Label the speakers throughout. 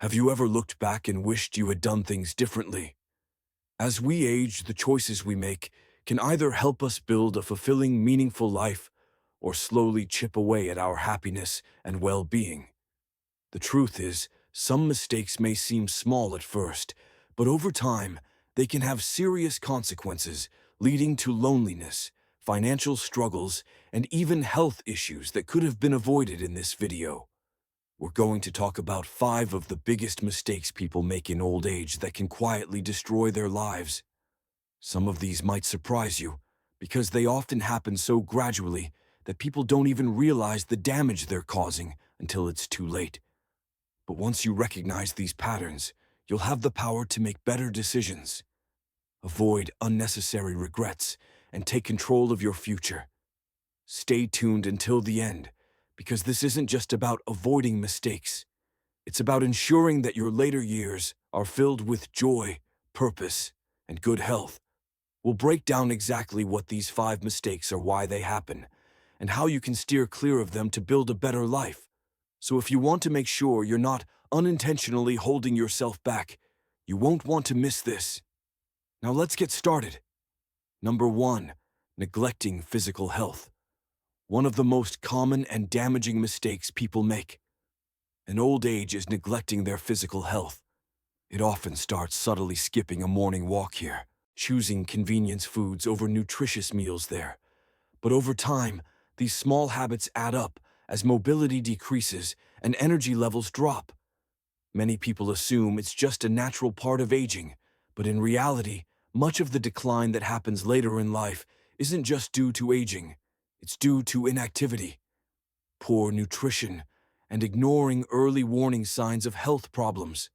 Speaker 1: Have you ever looked back and wished you had done things differently? As we age, the choices we make can either help us build a fulfilling, meaningful life or slowly chip away at our happiness and well-being. The truth is, some mistakes may seem small at first, but over time, they can have serious consequences, leading to loneliness, financial struggles, and even health issues that could have been avoided in this video. We're going to talk about 5 of the biggest mistakes people make in old age that can quietly destroy their lives. Some of these might surprise you, because they often happen so gradually that people don't even realize the damage they're causing until it's too late. But once you recognize these patterns, you'll have the power to make better decisions. Avoid unnecessary regrets and take control of your future. Stay tuned until the end, because this isn't just about avoiding mistakes. It's about ensuring that your later years are filled with joy, purpose, and good health. We'll break down exactly what these 5 mistakes are, why they happen, and how you can steer clear of them to build a better life. So if you want to make sure you're not unintentionally holding yourself back, you won't want to miss this. Now let's get started. Number 1, neglecting physical health. One of the most common and damaging mistakes people make. In old age is neglecting their physical health. It often starts subtly skipping a morning walk here, choosing convenience foods over nutritious meals there. But over time, these small habits add up as mobility decreases and energy levels drop. Many people assume it's just a natural part of aging, but in reality, much of the decline that happens later in life isn't just due to aging. It's due to inactivity, poor nutrition, and ignoring early warning signs of health problems.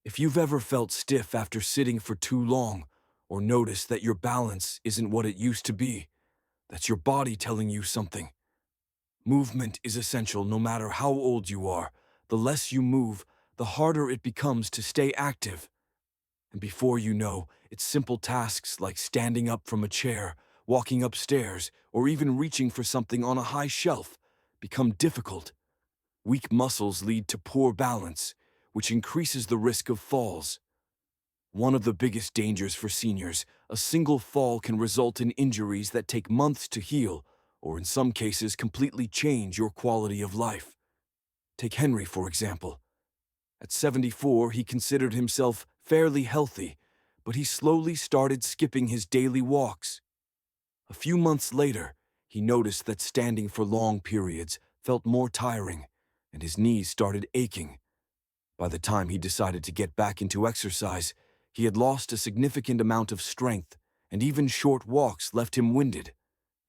Speaker 1: If you've ever felt stiff after sitting for too long, or noticed that your balance isn't what it used to be, that's your body telling you something. Movement is essential no matter how old you are. The less you move, the harder it becomes to stay active. And before you know, it's simple tasks like standing up from a chair, walking upstairs, or even reaching for something on a high shelf become difficult. Weak muscles lead to poor balance, which increases the risk of falls. One of the biggest dangers for seniors, a single fall can result in injuries that take months to heal, or in some cases completely change your quality of life. Take Henry, for example. At 74, he considered himself fairly healthy, but he slowly started skipping his daily walks. A few months later, he noticed that standing for long periods felt more tiring, and his knees started aching. By the time he decided to get back into exercise, he had lost a significant amount of strength, and even short walks left him winded.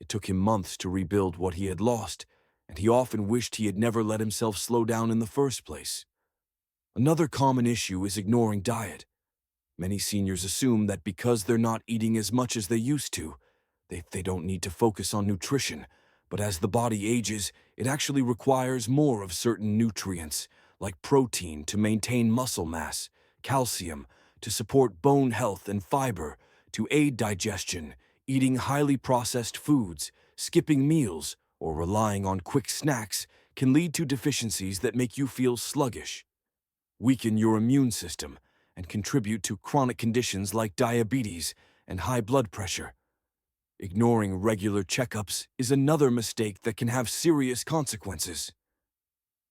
Speaker 1: It took him months to rebuild what he had lost, and he often wished he had never let himself slow down in the first place. Another common issue is ignoring diet. Many seniors assume that because they're not eating as much as they used to, they don't need to focus on nutrition, but as the body ages, it actually requires more of certain nutrients, like protein to maintain muscle mass, calcium to support bone health, and fiber to aid digestion. Eating highly processed foods, skipping meals, or relying on quick snacks can lead to deficiencies that make you feel sluggish, weaken your immune system, and contribute to chronic conditions like diabetes and high blood pressure. Ignoring regular checkups is another mistake that can have serious consequences.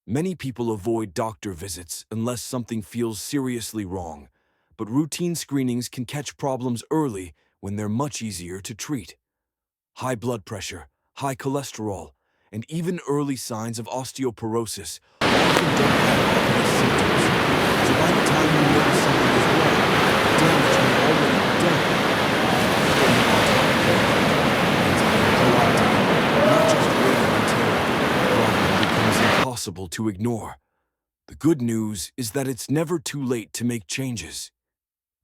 Speaker 1: Many people avoid doctor visits unless something feels seriously wrong, but routine screenings can catch problems early when they're much easier to treat. High blood pressure, high cholesterol, and even early signs of osteoporosis often don't have obvious symptoms, so by the time you notice something is wrong, damage has already been done. Staying on top of your health means being proactive, not just waiting until the problem becomes impossible to ignore. The good news is that it's never too late to make changes.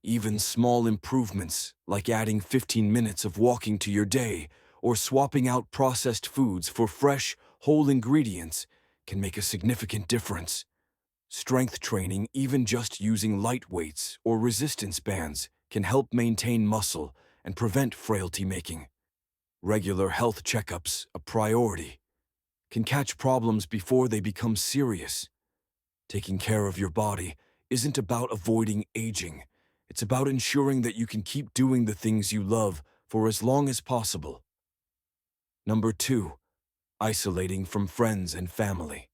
Speaker 1: Even small improvements, like adding 15 minutes of walking to your day or swapping out processed foods for fresh, whole ingredients, can make a significant difference. Strength training, even just using light weights or resistance bands, can help maintain muscle and prevent frailty making. Regular health checkups, a priority, can catch problems before they become serious. Taking care of your body isn't about avoiding aging. It's about ensuring that you can keep doing the things you love for as long as possible. Number 2, isolating from friends and family.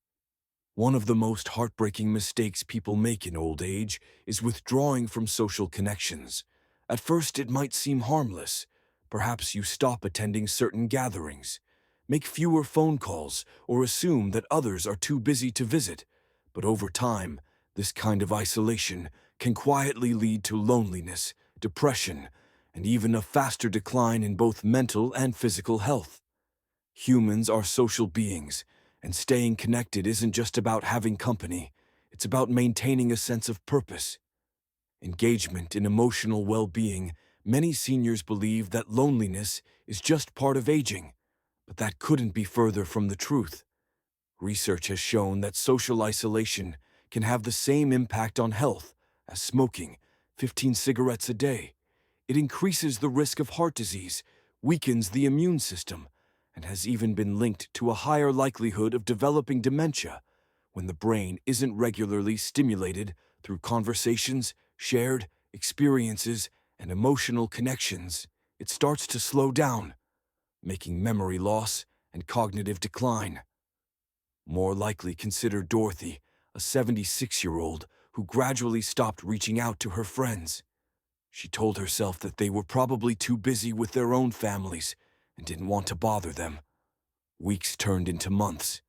Speaker 1: One of the most heartbreaking mistakes people make in old age is withdrawing from social connections. At first, it might seem harmless. Perhaps you stop attending certain gatherings, make fewer phone calls, or assume that others are too busy to visit. But over time, this kind of isolation can quietly lead to loneliness, depression, and even a faster decline in both mental and physical health. Humans are social beings, and staying connected isn't just about having company, it's about maintaining a sense of purpose. Engagement in emotional well-being. Many seniors believe that loneliness is just part of aging, but that couldn't be further from the truth. Research has shown that social isolation can have the same impact on health as smoking 15 cigarettes a day. It increases the risk of heart disease, weakens the immune system, and has even been linked to a higher likelihood of developing dementia when the brain isn't regularly stimulated through conversations, shared experiences, and emotional connections. It starts to slow down, making memory loss and cognitive decline. More likely, consider Dorothy, a 76-year-old who gradually stopped reaching out to her friends. She told herself that they were probably too busy with their own families and didn't want to bother them. Weeks turned into months,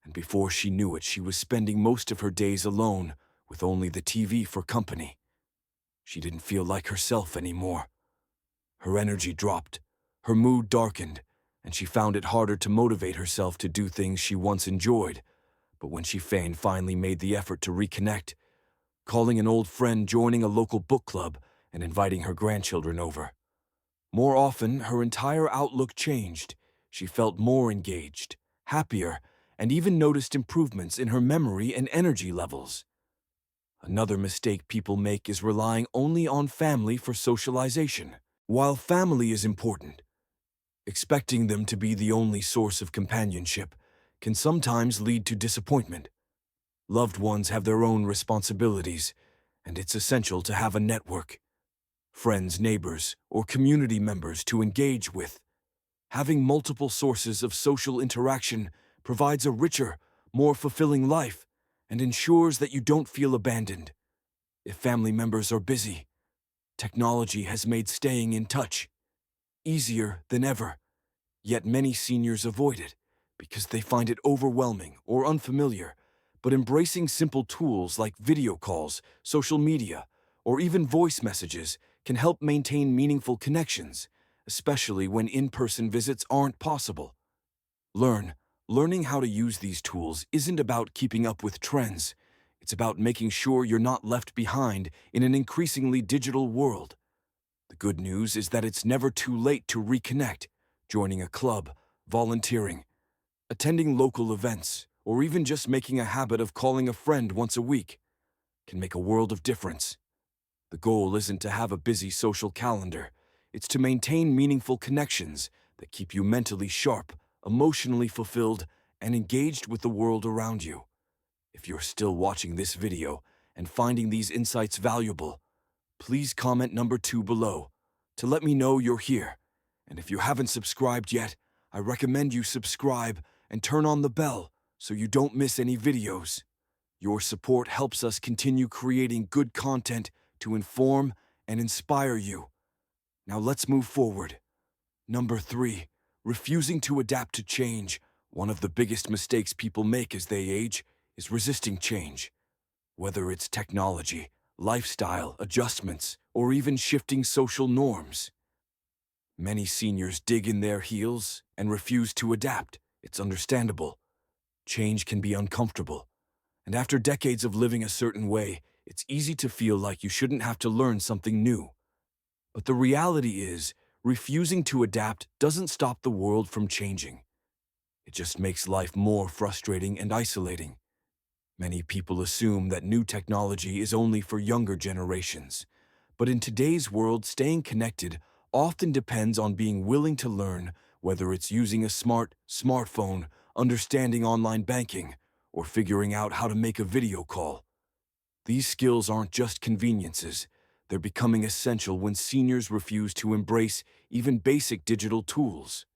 Speaker 1: and before she knew it, she was spending most of her days alone with only the TV for company. She didn't feel like herself anymore. Her energy dropped, her mood darkened, and she found it harder to motivate herself to do things she once enjoyed. But when she finally made the effort to reconnect, calling an old friend, joining a local book club, and inviting her grandchildren over, more often, her entire outlook changed. She felt more engaged, happier, and even noticed improvements in her memory and energy levels. Another mistake people make is relying only on family for socialization. While family is important, expecting them to be the only source of companionship can sometimes lead to disappointment. Loved ones have their own responsibilities, and it's essential to have a network, friends, neighbors, or community members to engage with. Having multiple sources of social interaction provides a richer, more fulfilling life and ensures that you don't feel abandoned. If family members are busy, technology has made staying in touch easier than ever, yet many seniors avoid it because they find it overwhelming or unfamiliar. But embracing simple tools like video calls, social media, or even voice messages can help maintain meaningful connections, especially when in-person visits aren't possible. Learning how to use these tools isn't about keeping up with trends. It's about making sure you're not left behind in an increasingly digital world. The good news is that it's never too late to reconnect. Joining a club, volunteering, attending local events, or even just making a habit of calling a friend once a week can make a world of difference. The goal isn't to have a busy social calendar. It's to maintain meaningful connections that keep you mentally sharp, emotionally fulfilled, and engaged with the world around you. If you're still watching this video and finding these insights valuable, please comment number 2 below to let me know you're here. And if you haven't subscribed yet, I recommend you subscribe and turn on the bell so you don't miss any videos. Your support helps us continue creating good content to inform and inspire you. Now let's move forward. Number 3, refusing to adapt to change. One of the biggest mistakes people make as they age is resisting change. Whether it's technology, lifestyle adjustments, or even shifting social norms. Many seniors dig in their heels and refuse to adapt. It's understandable. Change can be uncomfortable, and after decades of living a certain way, it's easy to feel like you shouldn't have to learn something new. But the reality is, refusing to adapt doesn't stop the world from changing. It just makes life more frustrating and isolating. Many people assume that new technology is only for younger generations. But in today's world, staying connected often depends on being willing to learn, whether it's using a smartphone, understanding online banking, or figuring out how to make a video call. These skills aren't just conveniences, they're becoming essential when seniors refuse to embrace even basic digital tools.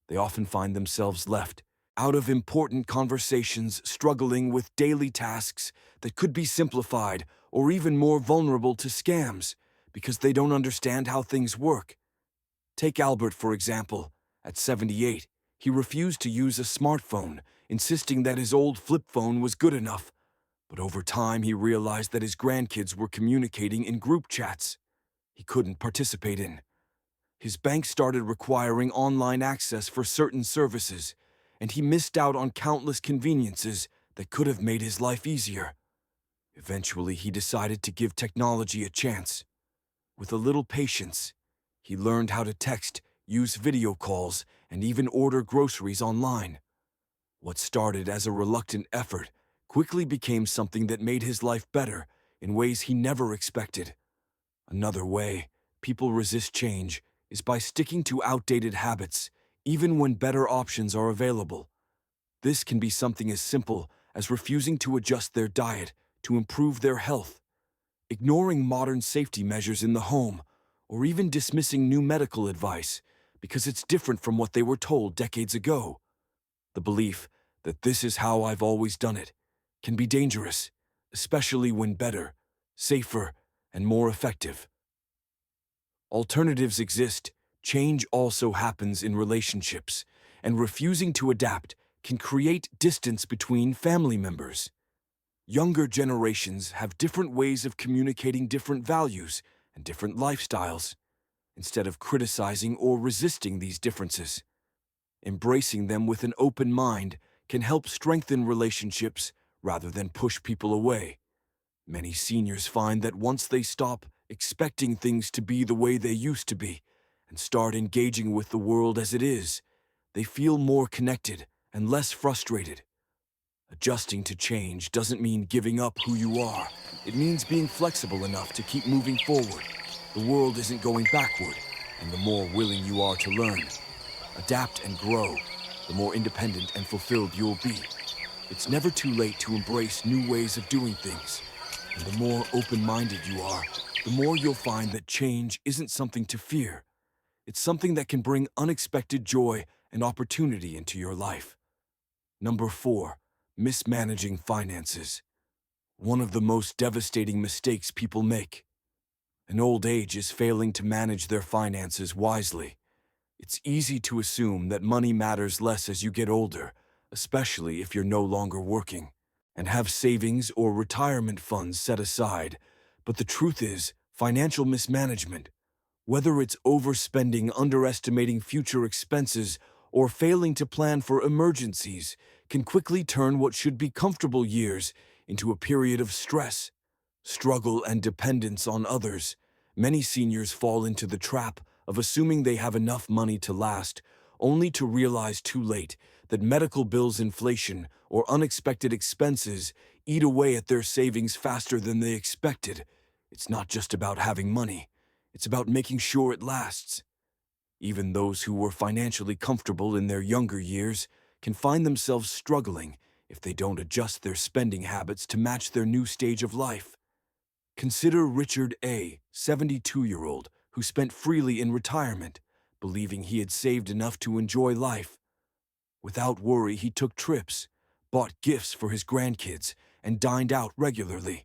Speaker 1: They often find themselves left out of important conversations, struggling with daily tasks that could be simplified or even more vulnerable to scams because they don't understand how things work. Take Albert, for example. At 78, he refused to use a smartphone, insisting that his old flip phone was good enough. But over time, he realized that his grandkids were communicating in group chats he couldn't participate in. His bank started requiring online access for certain services, and he missed out on countless conveniences that could have made his life easier. Eventually, he decided to give technology a chance. With a little patience, he learned how to text, use video calls, and even order groceries online. What started as a reluctant effort quickly became something that made his life better in ways he never expected. Another way people resist change is by sticking to outdated habits, even when better options are available. This can be something as simple as refusing to adjust their diet to improve their health, ignoring modern safety measures in the home, or even dismissing new medical advice because it's different from what they were told decades ago. The belief that this is how I've always done it can be dangerous, especially when better, safer, and more effective alternatives exist. Change also happens in relationships, and refusing to adapt can create distance between family members. Younger generations have different ways of communicating different values and different lifestyles. Instead of criticizing or resisting these differences, embracing them with an open mind can help strengthen relationships rather than push people away. Many seniors find that once they stop expecting things to be the way they used to be and start engaging with the world as it is, they feel more connected and less frustrated. Adjusting to change doesn't mean giving up who you are. It means being flexible enough to keep moving forward. The world isn't going backward, and the more willing you are to learn, adapt, and grow, the more independent and fulfilled you'll be. It's never too late to embrace new ways of doing things. And the more open-minded you are, the more you'll find that change isn't something to fear. It's something that can bring unexpected joy and opportunity into your life. Number 4, mismanaging finances. One of the most devastating mistakes people make. In old age is failing to manage their finances wisely. It's easy to assume that money matters less as you get older, especially if you're no longer working and have savings or retirement funds set aside. But the truth is, financial mismanagement, whether it's overspending, underestimating future expenses, or failing to plan for emergencies, can quickly turn what should be comfortable years into a period of stress, struggle, and dependence on others. Many seniors fall into the trap of assuming they have enough money to last, only to realize too late that medical bills, inflation, or unexpected expenses eat away at their savings faster than they expected. It's not just about having money. It's about making sure it lasts. Even those who were financially comfortable in their younger years can find themselves struggling if they don't adjust their spending habits to match their new stage of life. Consider Richard A., 72-year-old, who spent freely in retirement, believing he had saved enough to enjoy life. Without worry, he took trips, bought gifts for his grandkids, and dined out regularly.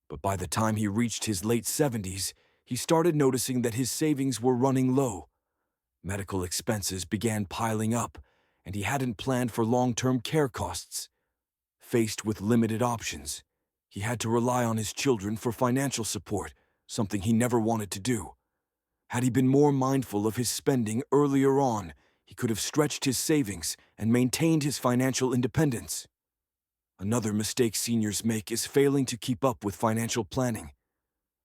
Speaker 1: But by the time he reached his late 70s, he started noticing that his savings were running low. Medical expenses began piling up, and he hadn't planned for long-term care costs. Faced with limited options, he had to rely on his children for financial support, something he never wanted to do. Had he been more mindful of his spending earlier on, he could have stretched his savings and maintained his financial independence. Another mistake seniors make is failing to keep up with financial planning.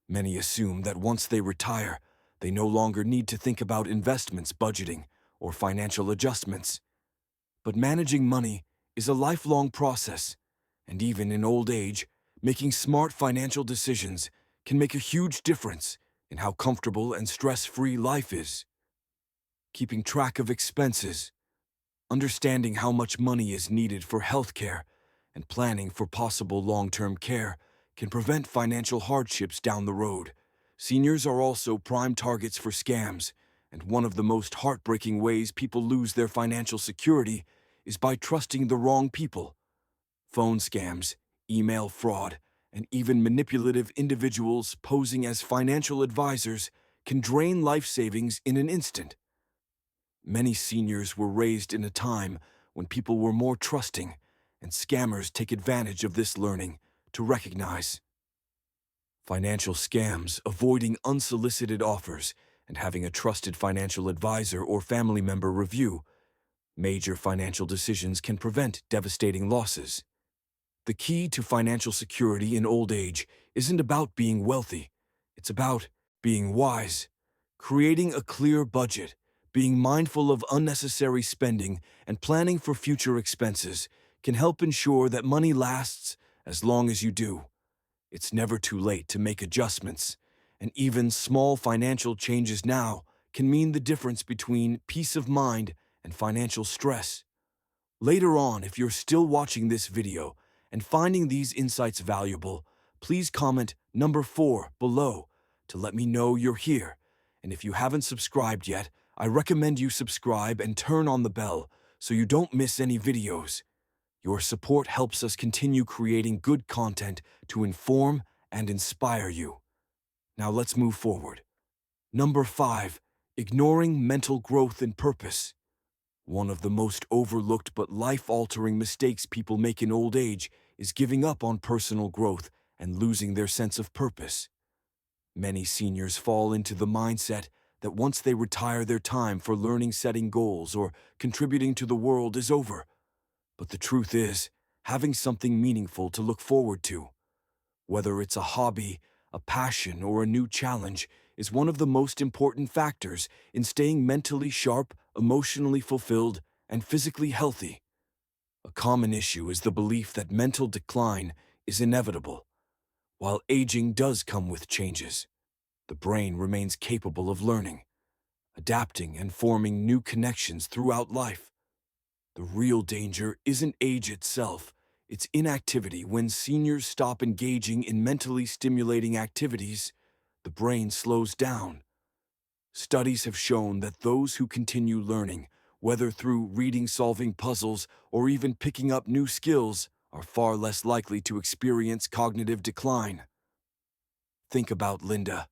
Speaker 1: Many assume that once they retire, they no longer need to think about investments, budgeting, or financial adjustments. But managing money is a lifelong process, and even in old age, making smart financial decisions can make a huge difference in how comfortable and stress-free life is. Keeping track of expenses, understanding how much money is needed for healthcare, and planning for possible long-term care can prevent financial hardships down the road. Seniors are also prime targets for scams, and one of the most heartbreaking ways people lose their financial security is by trusting the wrong people. Phone scams, email fraud, and even manipulative individuals posing as financial advisors can drain life savings in an instant. Many seniors were raised in a time when people were more trusting, and scammers take advantage of this learning to recognize financial scams, avoiding unsolicited offers, and having a trusted financial advisor or family member review major financial decisions can prevent devastating losses. The key to financial security in old age isn't about being wealthy, it's about being wise, creating a clear budget, being mindful of unnecessary spending, and planning for future expenses can help ensure that money lasts as long as you do. It's never too late to make adjustments, and even small financial changes now can mean the difference between peace of mind and financial stress. Later on, if you're still watching this video and finding these insights valuable, please comment number 4 below to let me know you're here. And if you haven't subscribed yet, I recommend you subscribe and turn on the bell so you don't miss any videos. Your support helps us continue creating good content to inform and inspire you. Now let's move forward. Number 5, ignoring mental growth and purpose. One of the most overlooked but life-altering mistakes people make in old age is giving up on personal growth and losing their sense of purpose. Many seniors fall into the mindset that once they retire, their time for learning, setting goals, or contributing to the world is over. But the truth is, having something meaningful to look forward to, whether it's a hobby, a passion, or a new challenge, is one of the most important factors in staying mentally sharp, emotionally fulfilled, and physically healthy. A common issue is the belief that mental decline is inevitable. While aging does come with changes, the brain remains capable of learning, adapting, and forming new connections throughout life. The real danger isn't age itself, it's inactivity. When seniors stop engaging in mentally stimulating activities, the brain slows down. Studies have shown that those who continue learning, whether through reading, solving puzzles, or even picking up new skills, are far less likely to experience cognitive decline. Think about Linda,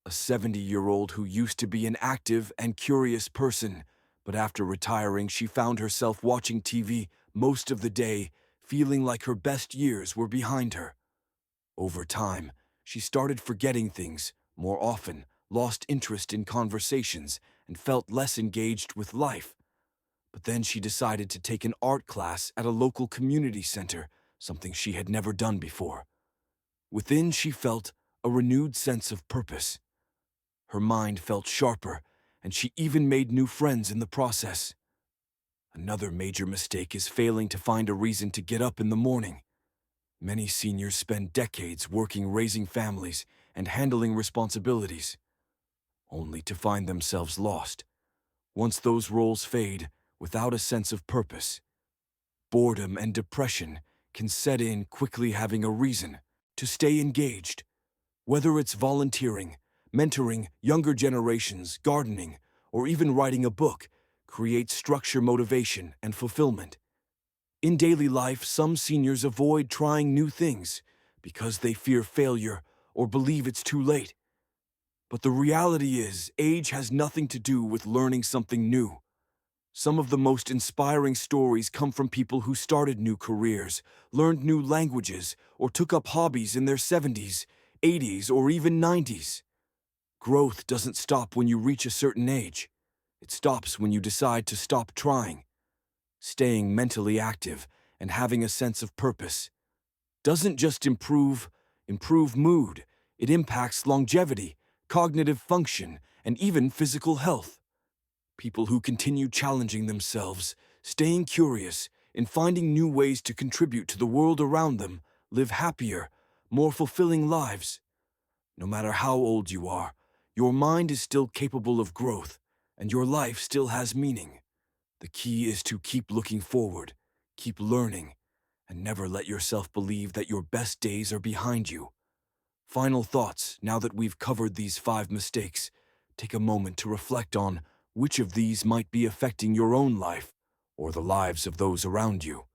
Speaker 1: a 70-year-old who used to be an active and curious person, but after retiring, she found herself watching TV most of the day, feeling like her best years were behind her. Over time, she started forgetting things more often, lost interest in conversations, and felt less engaged with life. But then she decided to take an art class at a local community center, something she had never done before. Within, she felt a renewed sense of purpose. Her mind felt sharper, and she even made new friends in the process. Another major mistake is failing to find a reason to get up in the morning. Many seniors spend decades working, raising families, and handling responsibilities, only to find themselves lost. Once those roles fade, without a sense of purpose, boredom and depression can set in quickly. Having a reason to stay engaged, whether it's volunteering, mentoring younger generations, gardening, or even writing a book, creates structure, motivation, and fulfillment. In daily life, some seniors avoid trying new things because they fear failure or believe it's too late. But the reality is, age has nothing to do with learning something new. Some of the most inspiring stories come from people who started new careers, learned new languages, or took up hobbies in their 70s, 80s, or even 90s. Growth doesn't stop when you reach a certain age. It stops when you decide to stop trying. Staying mentally active and having a sense of purpose doesn't just improve mood, it impacts longevity, cognitive function, and even physical health. People who continue challenging themselves, staying curious, and finding new ways to contribute to the world around them live happier, more fulfilling lives. No matter how old you are, your mind is still capable of growth, and your life still has meaning. The key is to keep looking forward, keep learning, and never let yourself believe that your best days are behind you. Final thoughts, now that we've covered these 5 mistakes, take a moment to reflect on which of these might be affecting your own life or the lives of those around you.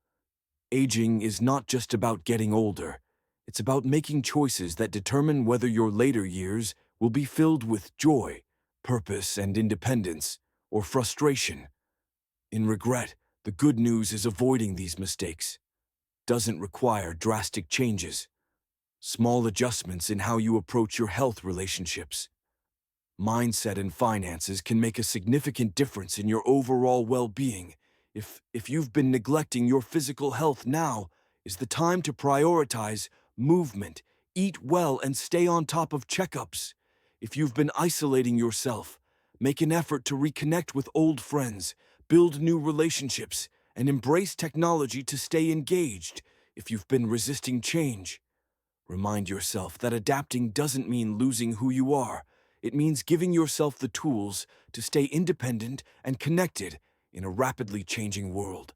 Speaker 1: Aging is not just about getting older. It's about making choices that determine whether your later years will be filled with joy, purpose, and independence, or frustration. In regret, the good news is avoiding these mistakes doesn't require drastic changes. Small adjustments in how you approach your health, relationships, mindset, and finances can make a significant difference in your overall well-being. If you've been neglecting your physical health, now is the time to prioritize movement, eat well, and stay on top of checkups. If you've been isolating yourself, make an effort to reconnect with old friends, build new relationships, and embrace technology to stay engaged. If you've been resisting change, remind yourself that adapting doesn't mean losing who you are. It means giving yourself the tools to stay independent and connected in a rapidly changing world.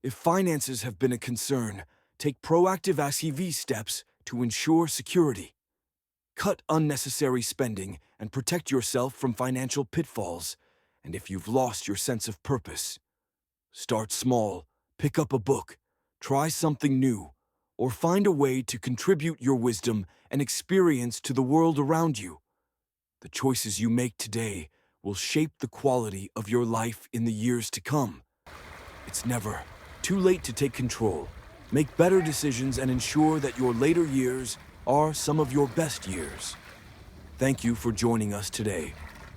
Speaker 1: If finances have been a concern, take proactive ACV steps to ensure security. Cut unnecessary spending and protect yourself from financial pitfalls. And if you've lost your sense of purpose, start small, pick up a book, try something new, or find a way to contribute your wisdom and experience to the world around you. The choices you make today will shape the quality of your life in the years to come. It's never too late to take control, make better decisions, and ensure that your later years are some of your best years. Thank you for joining us today.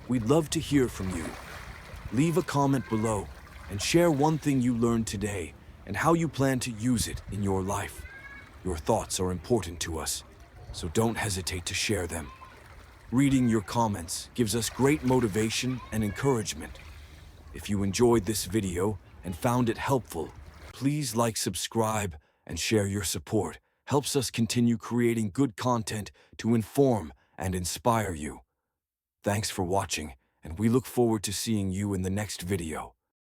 Speaker 1: We'd love to hear from you. Leave a comment below and share one thing you learned today and how you plan to use it in your life. Your thoughts are important to us, so don't hesitate to share them. Reading your comments gives us great motivation and encouragement. If you enjoyed this video and found it helpful, please like, subscribe, and share. Your support helps us continue creating good content to inform and inspire you. Thanks for watching, and we look forward to seeing you in the next video.